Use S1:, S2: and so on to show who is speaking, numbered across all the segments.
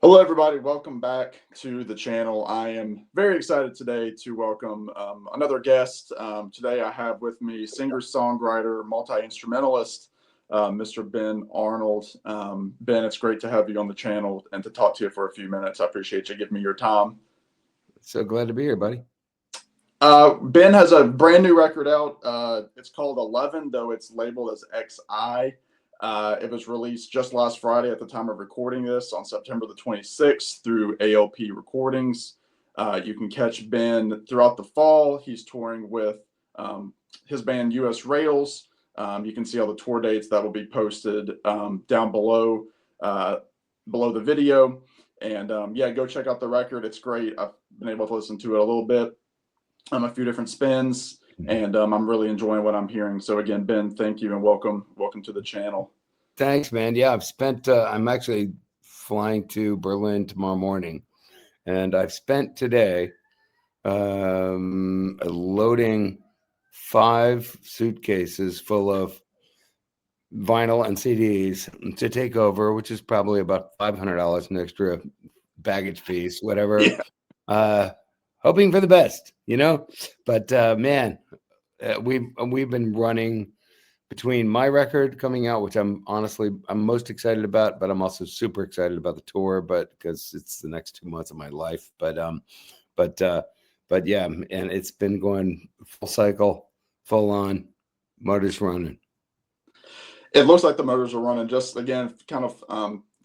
S1: Hello, everybody. Welcome back to the channel. I am very excited today to welcome another guest. Today, I have with me singer-songwriter, multi-instrumentalist, Mr. Ben Arnold. Ben, it's great to have you on the channel and to talk to you for a few minutes. I appreciate you giving me your time.
S2: So glad to be here, buddy.
S1: Ben has a brand new record out. It's called 11, though it's labeled as XI. It was released just last Friday at the time of recording this on September the 26th through ALP Recordings. You can catch Ben throughout the fall. He's touring with his band US Rails. You can see all the tour dates that will be posted down below the video. And yeah, go check out the record. It's great. I've been able to listen to it a little bit, a few different spins, and I'm really enjoying what I'm hearing. So again, Ben, thank you and welcome to the channel.
S2: Thanks, man. Yeah, I'm actually flying to Berlin tomorrow morning, and I've spent today loading 5 suitcases full of vinyl and CDs to take over, which is probably about $500 an extra baggage fees, whatever. Yeah. Hoping for the best, but man, we've been running between my record coming out, which I'm most excited about, but I'm also super excited about the tour, because it's the next 2 months of my life. But yeah, and it's been going full cycle, full on, motors running.
S1: It looks like the motors are running. Just again, kind of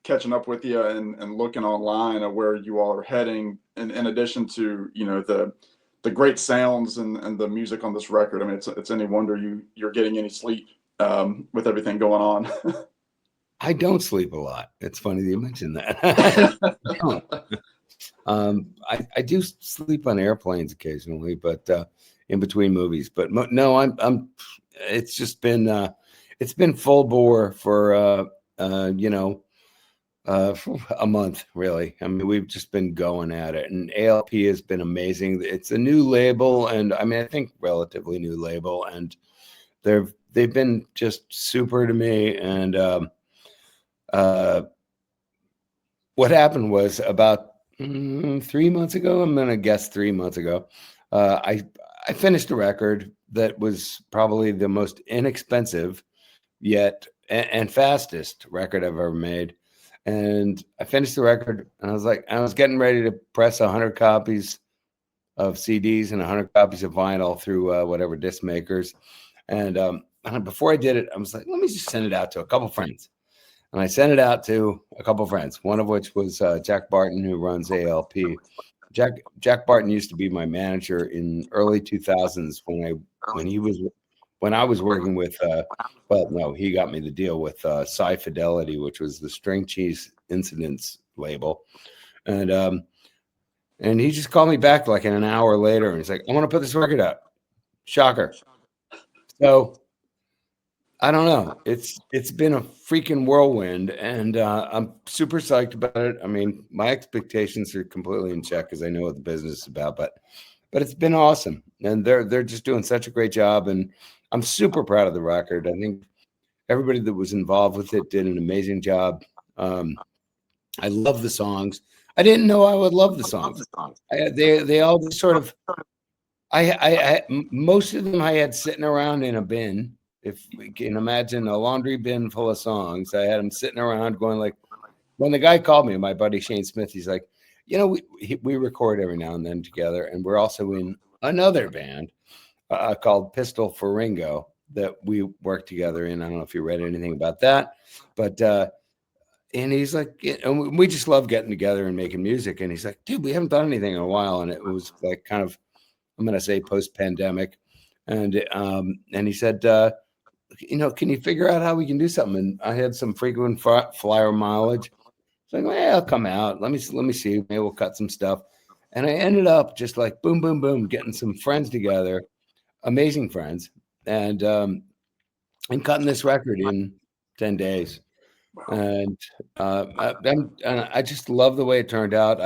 S1: catching up with you and looking online at where you all are heading. And in addition to the great sounds and the music on this record, I mean, it's any wonder you're getting any sleep with everything going on.
S2: I don't sleep a lot. It's funny that you mentioned that. I do sleep on airplanes occasionally, but in between movies. But no, I'm. It's just been it's been full bore for a month, really. I mean, we've just been going at it, and ALP has been amazing. It's a new label, and I mean, I think relatively new label, and they've been just super to me. And what happened was about 3 months ago, I'm gonna guess 3 months ago, I finished a record that was probably the most inexpensive yet and fastest record I've ever made. And I finished the record, and I was getting ready to press 100 copies of CDs and 100 copies of vinyl through whatever disc makers. And before I did it, I was like, let me just send it out to a couple friends. And I sent it out to a couple friends, one of which was Jack Barton, who runs ALP. Jack Barton used to be my manager in early 2000s when I was working with, he got me the deal with Sci Fidelity, which was the String Cheese Incidents label. And he just called me back like an hour later, and he's like, I want to put this record out. Shocker. So I don't know. It's been a freaking whirlwind, and I'm super psyched about it. I mean, my expectations are completely in check because I know what the business is about, but it's been awesome, and they're just doing such a great job, and I'm super proud of the record. I think everybody that was involved with it did an amazing job. I love the songs. I didn't know I would love the songs. They all just sort of. Most of them I had sitting around in a bin. If we can imagine a laundry bin full of songs, I had them sitting around going like. When the guy called me, my buddy Shane Smith, he's like, we record every now and then together, and we're also in another band called Pistol for Ringo that we work together in. I don't know if you read anything about that, but and he's like, and we just love getting together and making music. And he's like, dude, we haven't done anything in a while, and it was like kind of, I'm gonna say post-pandemic, and he said, can you figure out how we can do something? And I had some frequent flyer mileage. So I'm like, I'll come out. Let me see. Maybe we'll cut some stuff. And I ended up just like boom, boom, boom, getting some friends together, amazing friends, and cutting this record in 10 days. And I just love the way it turned out.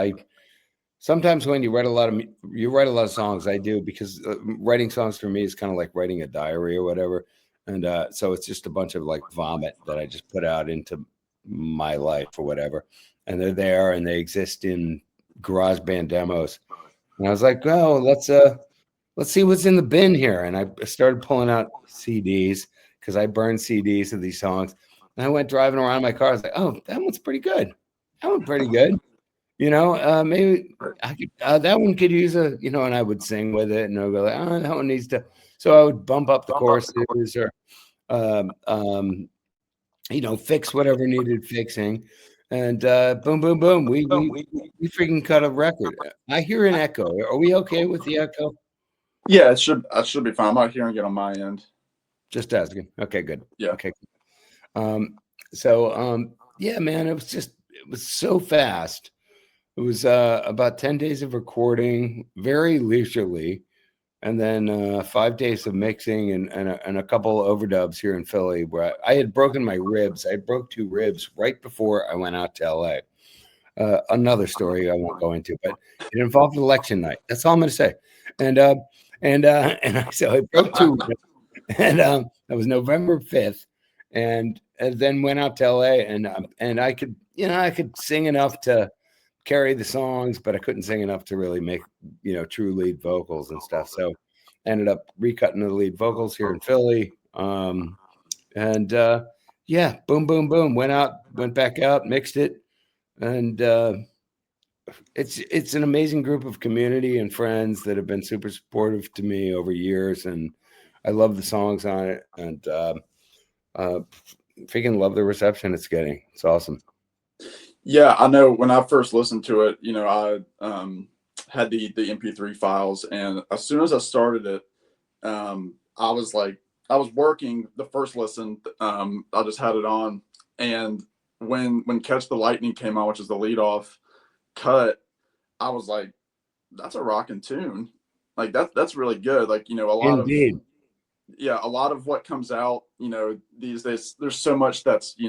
S2: Sometimes when you write a lot of songs, I do, because writing songs for me is kind of like writing a diary or whatever. And so it's just a bunch of like vomit that I just put out into my life or whatever. And they're there and they exist in GarageBand demos. And I was like, oh, let's see what's in the bin here. And I started pulling out CDs because I burned CDs of these songs. And I went driving around my car. I was like, oh, that one's pretty good. That one's pretty good. Maybe I could, that one could use a, and I would sing with it and I'd go like, oh, that one needs to. So I would bump up the choruses or, fix whatever needed fixing. And boom, boom, boom. We freaking cut a record. I hear an echo. Are we okay with the echo?
S1: Yeah, it should be fine. I'm not hearing it on my end.
S2: Just asking. Okay, good.
S1: Yeah.
S2: Okay. Yeah, man, it was so fast. It was about 10 days of recording, very leisurely, and then 5 days of mixing and a couple of overdubs here in Philly where I had broken my ribs. I broke 2 ribs right before I went out to LA. Another story I won't go into, but it involved election night. That's all I'm going to say. So I broke 2 ribs, and that was November 5th, and then went out to LA, and I could sing enough to carry the songs, but I couldn't sing enough to really make, true lead vocals and stuff. So ended up recutting the lead vocals here in Philly. Boom, boom, boom. Went back out, mixed it. And it's an amazing group of community and friends that have been super supportive to me over years. And I love the songs on it. And freaking love the reception it's getting. It's awesome.
S1: Yeah, I know when I first listened to it, I had the MP3 files, and as soon as I started it, I was working the first listen. I just had it on, and when Catch the Lightning came out, which is the lead off cut, I was like, that's a rocking tune. Like that's really good. Like, a lot
S2: Indeed.
S1: a lot of what comes out, these days, there's so much that's, you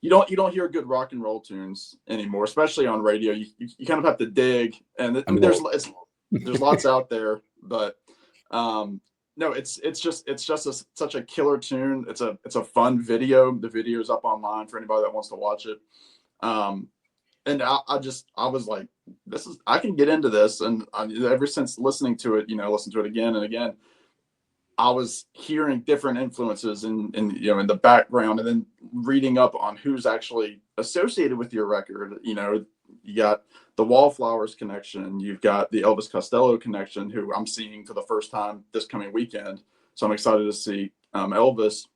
S1: don't hear good rock and roll tunes anymore, especially on radio. You kind of have to dig, and there's lots out there, but no, it's just such a killer tune. It's a fun video. The video's up online for anybody that wants to watch it. And I was like, I can get into this, and ever since listening to it, listen to it again and again, I was hearing different influences in the background, and then reading up on who's actually associated with your record. You got the Wallflowers connection, you've got the Elvis Costello connection, who I'm seeing for the first time this coming weekend. So I'm excited to see Elvis,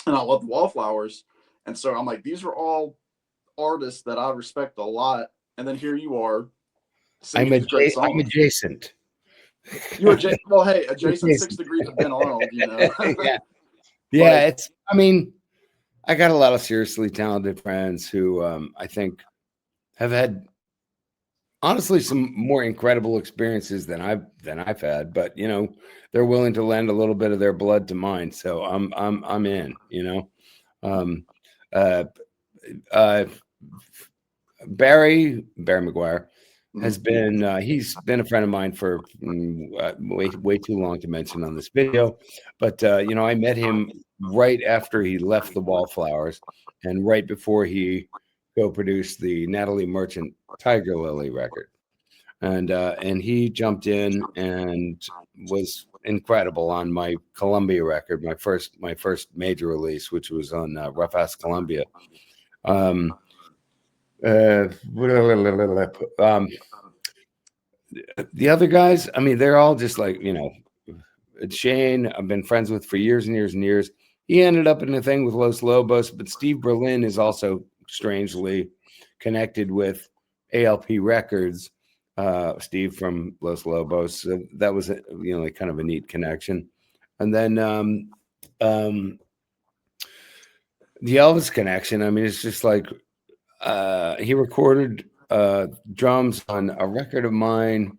S1: and I love the Wallflowers. And so I'm like, these are all artists that I respect a lot. And then here you are.
S2: I'm adjacent.
S1: You're adjacent 6 degrees of Ben Arnold,
S2: Yeah. I got a lot of seriously talented friends who I think have had honestly some more incredible experiences than I've had, but they're willing to lend a little bit of their blood to mine. So I'm in, Barry McGuire has been he's been a friend of mine for way too long to mention on this video, but I met him right after he left the Wallflowers and right before he co-produced the Natalie Merchant Tiger Lily record, and he jumped in and was incredible on my Columbia record, my first major release, which was on Rough House Columbia. The other guys, they're all just like, Shane, I've been friends with for years and years and years. He ended up in a thing with Los Lobos, but Steve Berlin is also strangely connected with ALP Records. Steve from Los Lobos. So that was kind of a neat connection. And then the Elvis connection, it's just like he recorded drums on a record of mine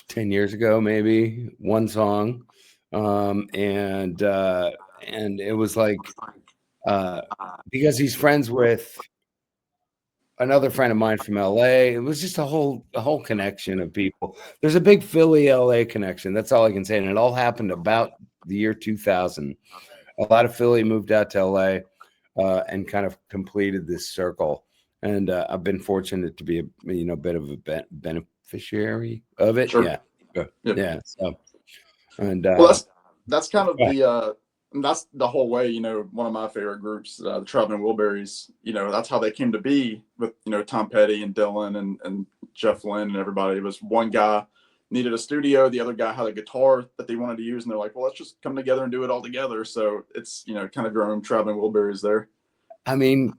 S2: 10 years ago, maybe one song. And it was like, because he's friends with another friend of mine from LA, it was just a whole connection of people. There's a big Philly LA connection. That's all I can say. And it all happened about the year 2000. A lot of Philly moved out to LA. and kind of completed this circle. And I've been fortunate to be a bit of a beneficiary of it.
S1: Sure.
S2: Yeah.
S1: Yep.
S2: Yeah. So, and
S1: well, that's kind of that's the whole way. One of my favorite groups, the Traveling Wilburys. That's how they came to be with Tom Petty and Dylan and Jeff Lynne and everybody. It was one guy needed a studio, the other guy had a guitar that they wanted to use, and they're like, well, let's just come together and do it all together. So it's kind of your own Traveling Wilburys there.
S2: I mean,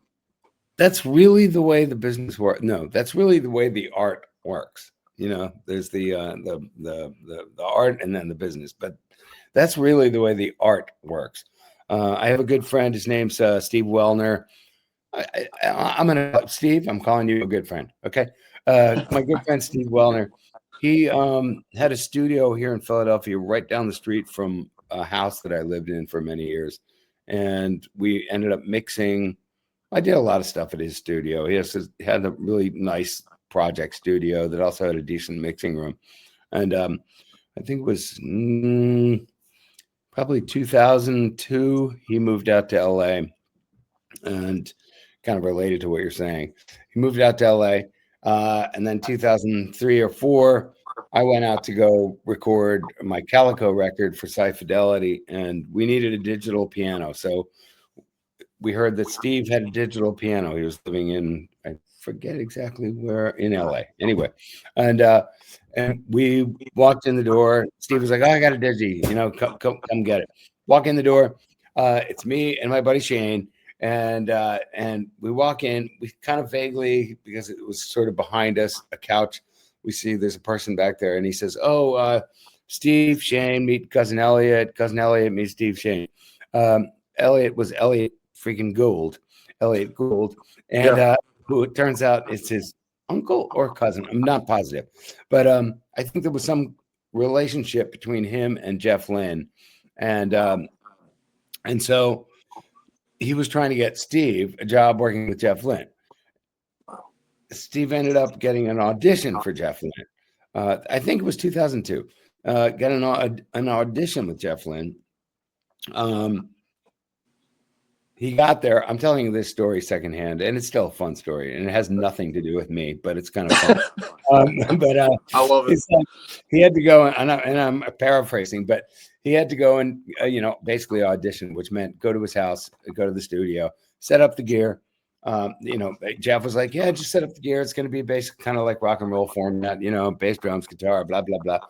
S2: that's really the way the business works. No, that's really the way the art works. There's the art and then the business, but that's really the way the art works. I have a good friend. His name's Steve Wellner. Steve, I'm calling you a good friend. Okay. My good friend, Steve Wellner, he had a studio here in Philadelphia, right down the street from a house that I lived in for many years. And we ended up mixing. I did a lot of stuff at his studio. He had a really nice project studio that also had a decent mixing room. And I think it was probably 2002, he moved out to LA, and kind of related to what you're saying. He moved out to LA. And then 2003 or 4, I went out to go record my Calico record for Sci Fidelity, and we needed a digital piano. So we heard that Steve had a digital piano. He was living in, I forget exactly where, in LA. Anyway, and we walked in the door. Steve was like, "Oh, I got a digi, come get it." Walk in the door. It's me and my buddy Shane. And we walk in, we kind of vaguely, because it was sort of behind us, a couch, we see there's a person back there, and he says, "Oh, Steve, Shane, meet cousin Elliot. Cousin Elliot meets Steve, Shane." Elliot was Elliot freaking Gould, and who it turns out it's his uncle or cousin. I'm not positive, but I think there was some relationship between him and Jeff Lynne, and so he was trying to get Steve a job working with Jeff Lynne. Steve ended up getting an audition for Jeff Lynne. I think it was 2002. Got an audition with Jeff Lynne. He got there. I'm telling you this story secondhand, and it's still a fun story, and it has nothing to do with me, but it's kind of fun.
S1: I love it.
S2: He had to go, and I'm paraphrasing, but he had to go and basically audition, which meant go to his house, go to the studio, set up the gear. Jeff was like, "Yeah, just set up the gear. It's going to be basic, kind of like rock and roll format, bass, drums, guitar, blah blah blah.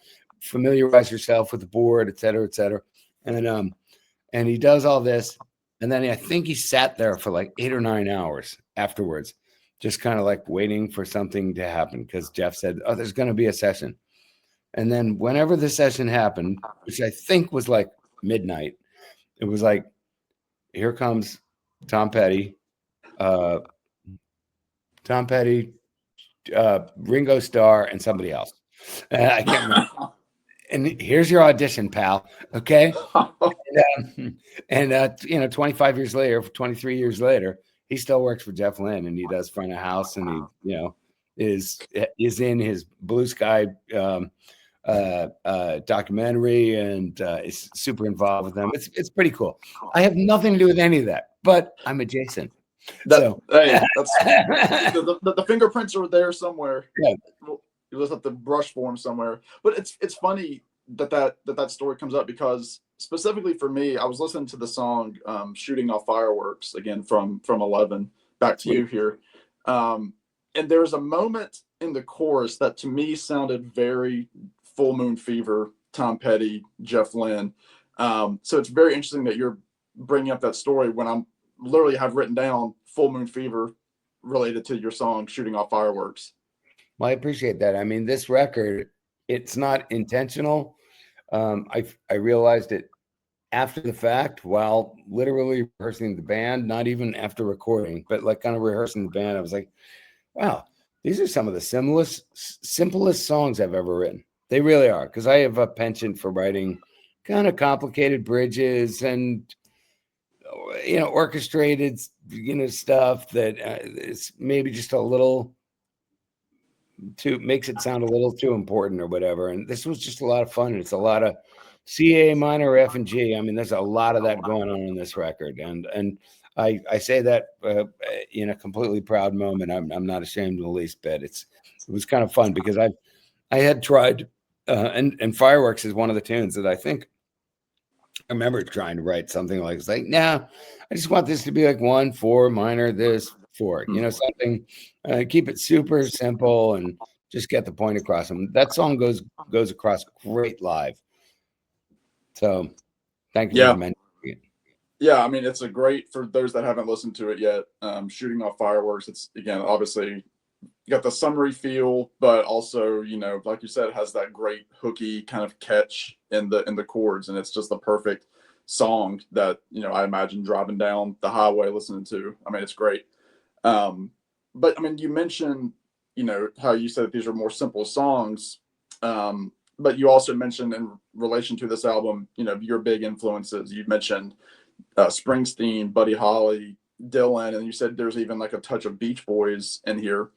S2: Familiarize yourself with the board, et cetera, et cetera." And he does all this. And then I think he sat there for like 8 or 9 hours afterwards, just kind of like waiting for something to happen, because Jeff said, "Oh, there's going to be a session." And then whenever the session happened, which I think was like midnight, it was like, here comes Tom Petty, Ringo Starr, and somebody else. I can't remember. And here's your audition, pal. Okay. And 25 years later, 23 years later, he still works for Jeff Lynne, and he does front of house, and he, is in his Blue Sky documentary, and is super involved with them. It's pretty cool. I have nothing to do with any of that, but I'm adjacent.
S1: The fingerprints are there somewhere. Yeah. You just have to brush for them somewhere. But it's funny that story comes up, because specifically for me, I was listening to the song "Shooting Off Fireworks" again from 11. Back to you here, and there's a moment in the chorus that to me sounded very Full Moon Fever, Tom Petty, Jeff Lynne. So it's very interesting that you're bringing up that story when I'm literally have written down Full Moon Fever related to your song "Shooting Off Fireworks."
S2: Well, I appreciate that. I mean, this record, it's not intentional. I realized it after the fact, while literally rehearsing the band, not even after recording, but like kind of rehearsing the band. I was like, wow, these are some of the simplest songs I've ever written. They really are, because I have a penchant for writing kind of complicated bridges and orchestrated stuff that it's maybe just a little makes it sound a little too important or whatever. And this was just a lot of fun. It's a lot of C, A minor, F, and G. I mean, there's a lot of that going on in this record, and I say that in a completely proud moment. I'm not ashamed in the least bit. It was kind of fun because I had tried, and Fireworks is one of the tunes that I think I remember trying to write something like, it's like, nah, I just want this to be like 1/4 minor, this 4, something, keep it super simple and just get the point across. And that song goes across great live. So thank you
S1: Yeah.
S2: for mentioning it.
S1: Yeah, I mean, it's a great, for those that haven't listened to it yet, Shooting Off Fireworks. It's, again, obviously you got the summery feel, but also, like you said, it has that great hooky kind of catch in the chords, and it's just the perfect song that, I imagine driving down the highway listening to. I mean, it's great. But I mean, you mentioned, how you said these are more simple songs. But you also mentioned in relation to this album, your big influences. You mentioned Springsteen, Buddy Holly, Dylan, and you said there's even like a touch of Beach Boys in here,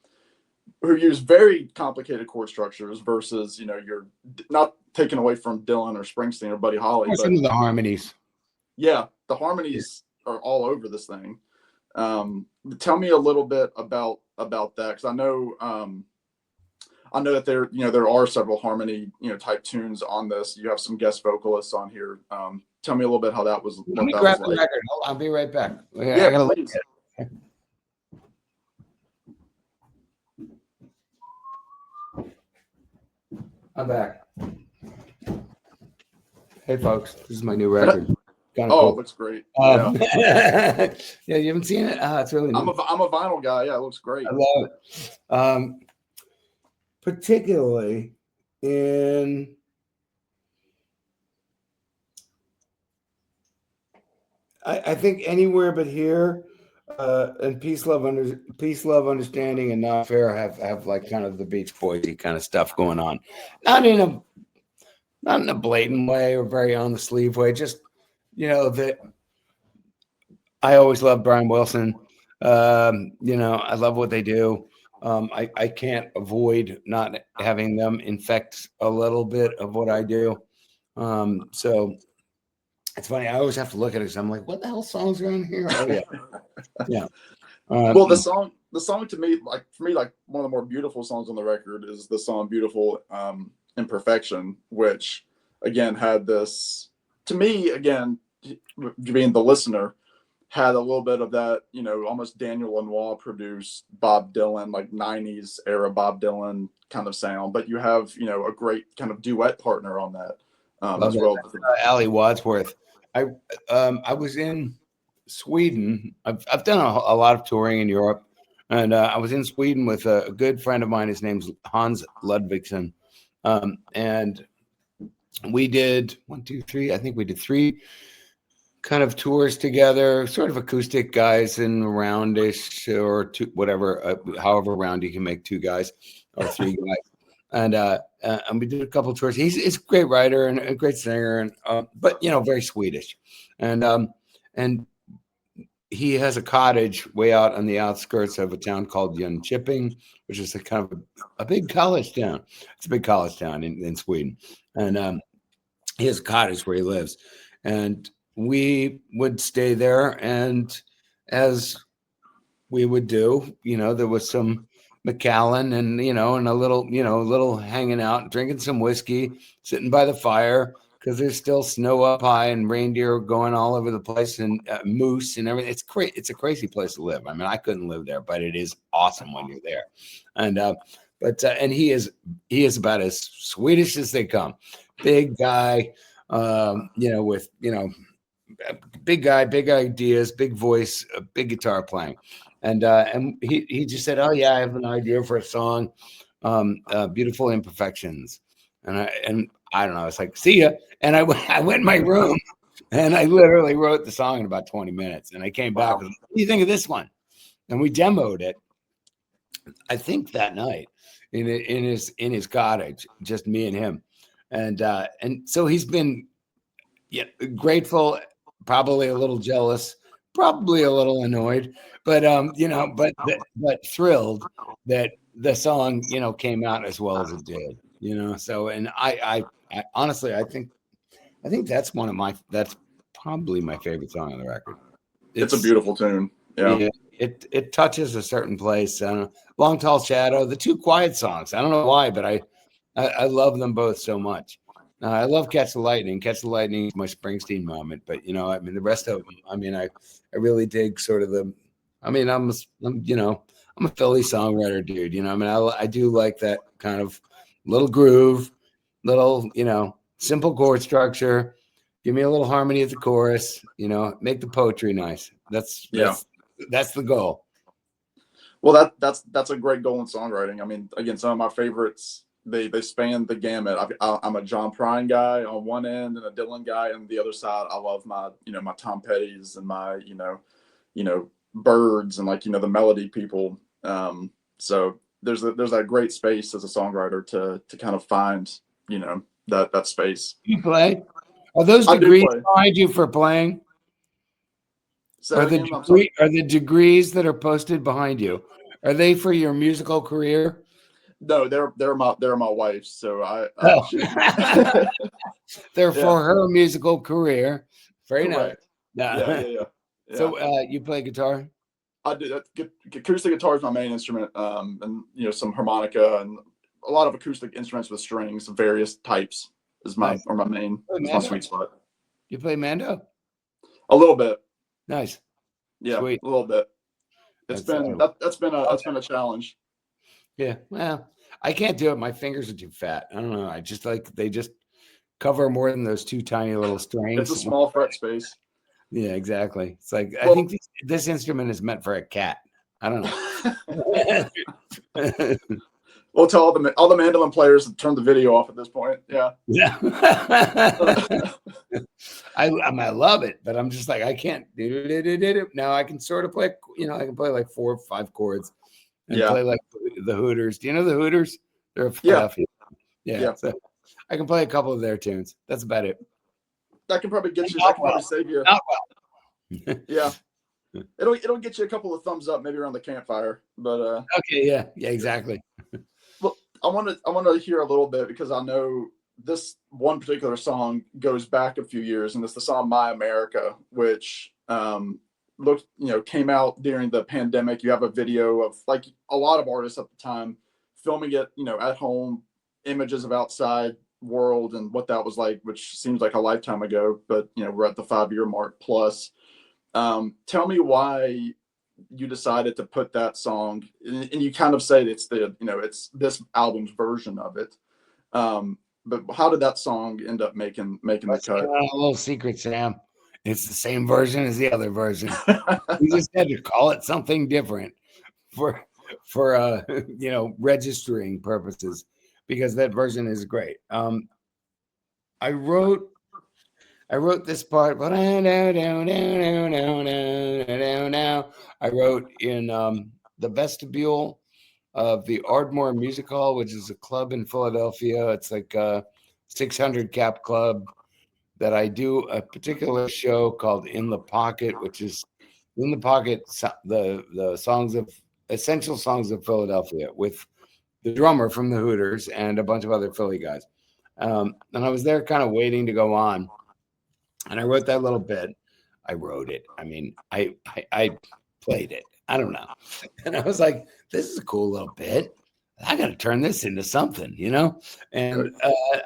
S1: who use very complicated chord structures versus, you're not taken away from Dylan or Springsteen or Buddy Holly, but
S2: Some of the harmonies.
S1: Yeah, the harmonies are all over this thing. Tell me a little bit about that, because I know that there are several harmony type tunes on this. You have some guest vocalists on here. Tell me a little bit how that was.
S2: Let me grab the record. I'll be right back.
S1: Yeah,
S2: I gotta look
S1: please.
S2: at it. I'm back. Hey, folks, this is my new record.
S1: Kind of cool. It looks great.
S2: Yeah, you haven't seen it? It's really neat.
S1: I'm a vinyl guy. Yeah, it looks great.
S2: I love it. Particularly in I think Anywhere But Here, and Peace, Love, Understanding, and Not Fair have like kind of the Beach Boys-y kind of stuff going on. Not in a blatant way or very on the sleeve way. Just that I always love Brian Wilson. I love what they do. I can't avoid not having them infect a little bit of what I do. So it's funny. I always have to look at it because I'm like, what the hell songs are on here? Oh yeah. Yeah.
S1: Well, the song to me, like for me, like one of the more beautiful songs on the record is the song "Beautiful Imperfection," which again had this, to me, again, being the listener, had a little bit of that, almost Daniel Lanois produced Bob Dylan, like 90s era Bob Dylan kind of sound. But you have, a great kind of duet partner on that as well.
S2: Ali Wadsworth. I was in Sweden. I've done a lot of touring in Europe, and I was in Sweden with a good friend of mine. His name's Hans Ludvigsson, and we did 1, 2, 3. I think we did 3 kind of tours together, sort of acoustic guys and roundish or 2, whatever, however round you can make 2 guys or 3 guys. And we did a couple of tours. He's a great writer and a great singer, and but very Swedish, and he has a cottage way out on the outskirts of a town called Jönköping, which is a kind of a big college town. It's a big college town in Sweden, and he has a cottage where he lives, and we would stay there, and as we would do, there was some Macallan and and a little hanging out, drinking some whiskey, sitting by the fire because there's still snow up high and reindeer going all over the place and moose and everything. It's great. It's a crazy place to live. I mean, I couldn't live there, but it is awesome when you're there. And and he is about as Swedish as they come. Big guy, with big guy, big ideas, big voice, big guitar playing. And he just said, "Oh yeah, I have an idea for a song, Beautiful Imperfections." And I don't know. It's like, see ya. And I went in my room and I literally wrote the song in about 20 minutes. And I came back with, "What do you think of this one?" And we demoed it, I think that night in his cottage, just me and him. And so he's been grateful, probably a little jealous, probably a little annoyed, but but thrilled that the song came out as well as it did. So, and I honestly I think that's probably my favorite song on the record.
S1: It's a beautiful tune. Yeah.
S2: Yeah, it touches a certain place. I don't know. Long Tall Shadow, the two quiet songs. I don't know why, but I love them both so much. I love Catch the Lightning. Catch the Lightning is my Springsteen moment, but I mean, the rest of them. I mean, I really dig sort of the. I mean, I'm a Philly songwriter dude. I mean, I do like that kind of little groove, little simple chord structure. Give me a little harmony at the chorus. Make the poetry nice. That's the goal.
S1: Well, that's a great goal in songwriting. I mean, again, some of my favorites, they span the gamut. I'm a John Prine guy on one end and a Dylan guy on the other side. I love my my Tom Petty's and my Birds and the melody people. So there's that great space as a songwriter to kind of find that space.
S2: You play? Are those degrees behind you for playing? Are the degrees that are posted behind you? Are they for your musical career?
S1: No, they're my wife's. So
S2: they're for her musical career. Very
S1: Correct.
S2: nice.
S1: Yeah.
S2: So you play guitar?
S1: I do. Acoustic guitar is my main instrument, and some harmonica and a lot of acoustic instruments with strings of various types is my sweet spot.
S2: You play mando?
S1: A little bit.
S2: Nice.
S1: Yeah,
S2: Sweet.
S1: A little bit. That's been a challenge.
S2: Yeah. Well, I can't do it. My fingers are too fat. I don't know. I just they just cover more than those two tiny little strings.
S1: It's a small fret space.
S2: Yeah, exactly. It's like I think this instrument is meant for a cat. I don't know.
S1: We'll tell all the mandolin players to turn the video off at this point. Yeah.
S2: I love it, but I'm just like I can't do it. Now I can sort of play. I can play like 4 or 5 chords and play like the Hooters. Do you know the Hooters? They're a Philadelphia. Yeah. So I can play a couple of their tunes. That's about it.
S1: That can probably get you. That can probably save you.
S2: Not well.
S1: Yeah. It'll get you a couple of thumbs up maybe around the campfire, but
S2: okay, yeah, exactly.
S1: Well, I want to hear a little bit because I know this one particular song goes back a few years, and it's the song "My America," which came out during the pandemic. You have a video of like a lot of artists at the time filming it, at home, images of outside world and what that was like, which seems like a lifetime ago, but we're at the 5-year mark plus. Tell me why you decided to put that song, and you kind of say it's it's this album's version of it. But how did that song end up making the cut?
S2: A little secret, Sam. It's the same version as the other version. We just had to call it something different for registering purposes, because that version is great. I wrote this part, but I wrote in the vestibule of the Ardmore Music Hall, which is a club in Philadelphia. It's like a 600 cap club that I do a particular show called In the Pocket, which is In the Pocket, the songs of essential songs of Philadelphia, with the drummer from the Hooters and a bunch of other Philly guys. And I was there kind of waiting to go on. And I wrote that little bit. I wrote it. I mean, I played it. I don't know. And I was like, this is a cool little bit. I got to turn this into something, And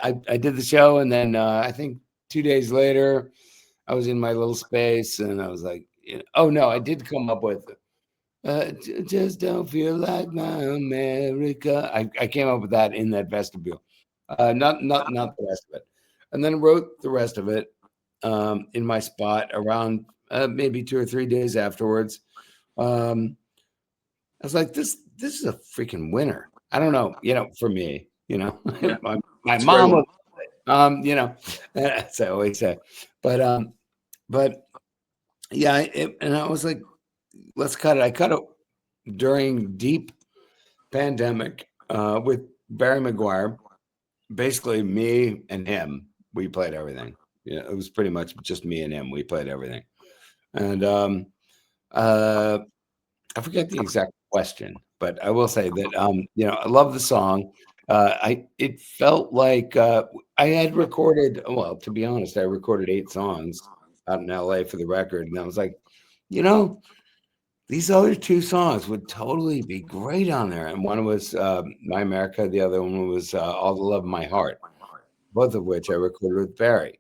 S2: I did the show. And then I think 2 days later, I was in my little space and I was like, oh, no, I did come up with just don't feel like my America. I came up with that in that vestibule. Not the rest of it. And then wrote the rest of it in my spot around maybe 2 or 3 days afterwards. I was like, this is a freaking winner. I don't know, for me,
S1: Yeah.
S2: my mom was, as I always say, but yeah, and I was like, let's cut it. I cut it during deep pandemic with Barry McGuire. Basically, me and him, we played everything. It was pretty much just me and him. We played everything. And I forget the exact question, but I will say that I love the song. It felt like I had recorded. Well, to be honest, I recorded 8 songs out in LA for the record, and I was like, you know, these other two songs would totally be great on there. And one was My America, the other one was All the Love in My Heart, both of which I recorded with Barry.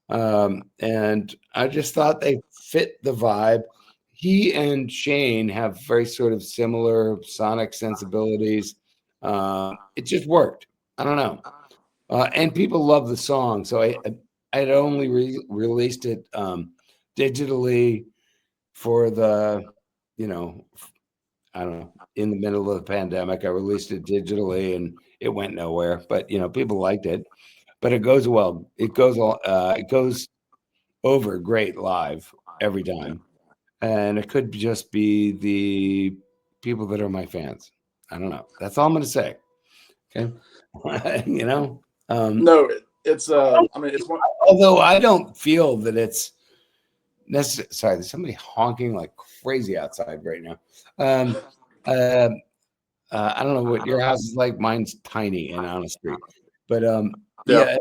S2: And I just thought they fit the vibe. He and Shane have very sort of similar sonic sensibilities. It just worked. I don't know. And people love the song. So I had only released it digitally for the, you know, I don't know, in the middle of the pandemic. I released it digitally and it went nowhere, but people liked it. But it goes well. It goes over great live every time. And it could just be the people that are my fans. I don't know. That's all I'm going to say. Okay.
S1: No, it's I mean, it's one.
S2: Although I don't feel that it's necessary. Sorry, there's somebody honking like crazy outside right now. Uh, I don't know what your house is like. Mine's tiny and on a street, but
S1: Yeah.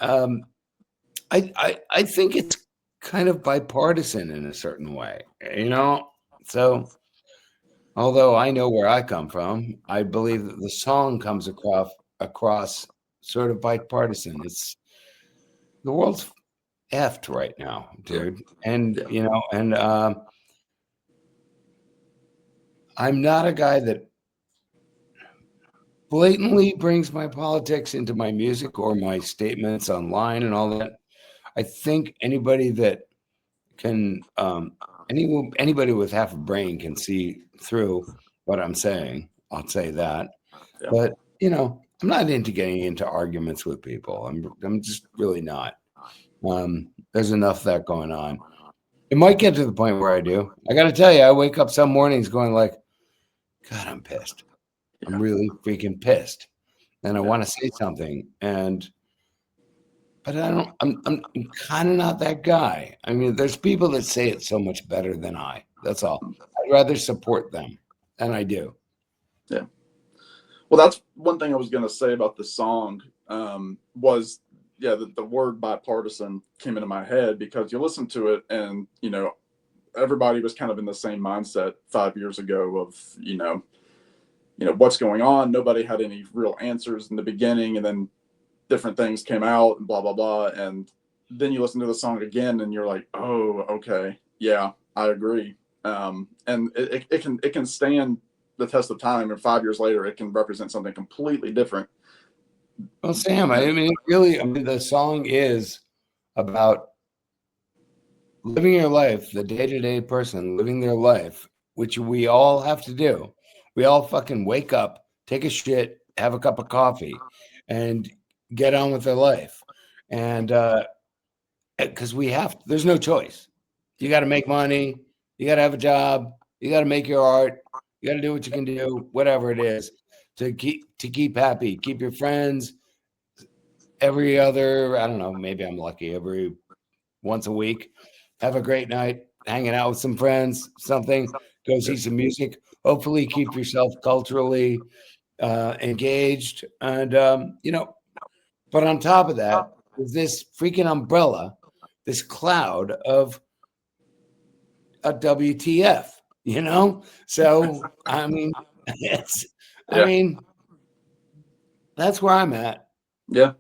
S2: I think it's kind of bipartisan in a certain way, So although I know where I come from, I believe that the song comes across sort of bipartisan. It's the world's effed right now, dude, and I'm not a guy that blatantly brings my politics into my music or my statements online and all that. I think anybody that can, anybody with half a brain can see through what I'm saying. I'll say that.
S1: Yeah.
S2: But I'm not into getting into arguments with people. I'm just really not. There's enough of that going on. It might get to the point where I do. I got to tell you, I wake up some mornings going like, God, I'm pissed. I'm really freaking pissed, and I want to say something. But I don't. I'm kind of not that guy. I mean, there's people that say it so much better than I. That's all. I'd rather support them, and I do.
S1: Yeah. Well, that's one thing I was going to say about the song. Was the word bipartisan came into my head because you listen to it and everybody was kind of in the same mindset 5 years ago of what's going on. Nobody had any real answers in the beginning, and then different things came out and blah blah blah, and then you listen to the song again and you're like, oh, okay, yeah, I agree. And it can stand the test of time, and 5 years later it can represent something completely different.
S2: Well, Sam, I mean, the song is about living your life, the day-to-day person living their life, which we all have to do. We all fucking wake up, take a shit, have a cup of coffee, and get on with their life. And because there's no choice. You got to make money, you got to have a job, you got to make your art, you got to do what you can do, whatever it is, to keep happy, keep your friends. Every other, I don't know, maybe I'm lucky, every once a week, have a great night, hanging out with some friends, go see some music, hopefully keep yourself culturally engaged. And, but on top of that, is this freaking umbrella, this cloud of a WTF, So, I mean, that's where I'm at.
S1: Yeah.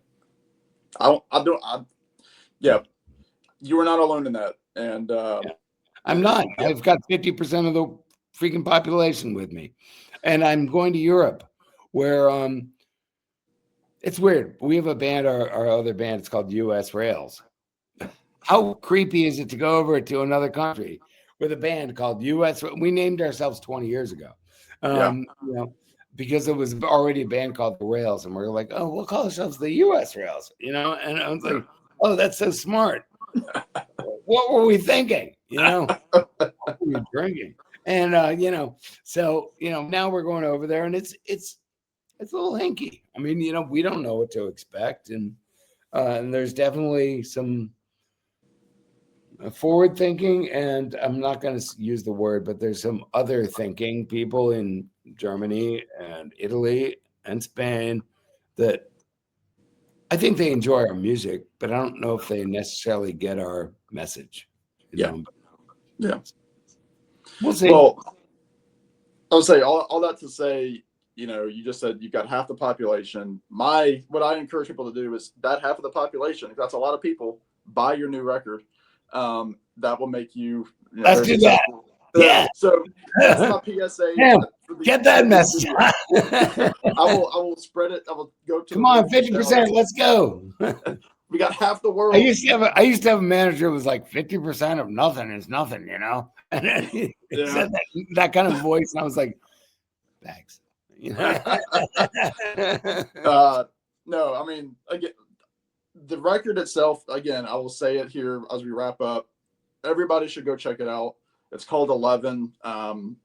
S1: Yeah. You were not alone in that. And
S2: I'm not. I've got 50% of the freaking population with me. And I'm going to Europe where it's weird. We have a band, our other band, it's called US Rails. How creepy is it to go over to another country with a band called US? We named ourselves 20 years ago. Because it was already a band called The Rails, and we were like, oh, we'll call ourselves the US Rails, and I was like, oh, that's so smart. What were we thinking? What were we drinking? And so now we're going over there, and it's a little hinky. I mean, we don't know what to expect, and there's definitely some forward thinking, and I'm not going to use the word, but there's some other thinking people in Germany and Italy and Spain that I think they enjoy our music, but I don't know if they necessarily get our message.
S1: Yeah.
S2: We'll see.
S1: Well, I'll say all that to say, you just said you've got half the population. What I encourage people to do is that half of the population, if that's a lot of people, buy your new record. That will make you,
S2: Let's do that. Yeah.
S1: So that's my PSA.
S2: Damn, get that message.
S1: I will spread it. I will go to.
S2: Come on, 50%. Let's go.
S1: We got half the world.
S2: I used to have a manager who was like 50% of nothing is nothing, And he said that kind of voice, and I was like, thanks.
S1: No, I mean, again, the record itself, again, I will say it here as we wrap up. Everybody should go check it out. It's called 11, and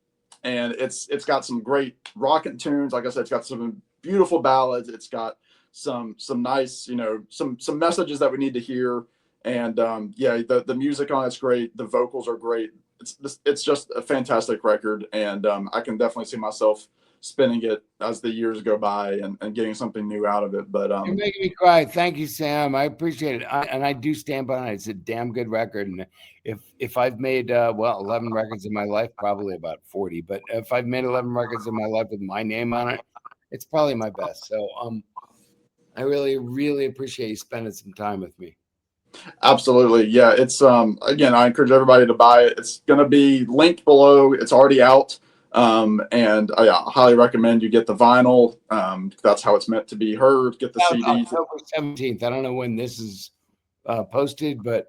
S1: it's got some great rockin' tunes. Like I said, it's got some beautiful ballads. It's got some nice, some messages that we need to hear. And the music on it's great. The vocals are great. It's just a fantastic record, and I can definitely see myself spinning it as the years go by and getting something new out of it. But
S2: you're making me cry. Thank you, Sam. I appreciate it. And I do stand by it. It's a damn good record. And if I've made 11 records in my life, probably about 40. But if I've made 11 records in my life with my name on it, it's probably my best. So I really, really appreciate you spending some time with me.
S1: Absolutely. Yeah. It's again, I encourage everybody to buy it. It's gonna be linked below. It's already out. And I highly recommend you get the vinyl. That's how it's meant to be heard. Get the CD.
S2: October 17th. I don't know when this is posted, but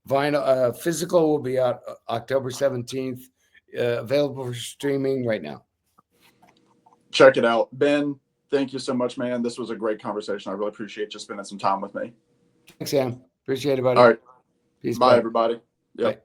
S2: vinyl physical will be out October 17th. Available for streaming right now.
S1: Check it out. Ben, thank you so much, man. This was a great conversation. I really appreciate you spending some time with me.
S2: Thanks, Sam. Appreciate it, buddy.
S1: All right.
S2: Peace.
S1: Bye, everybody. Yep.
S2: Bye.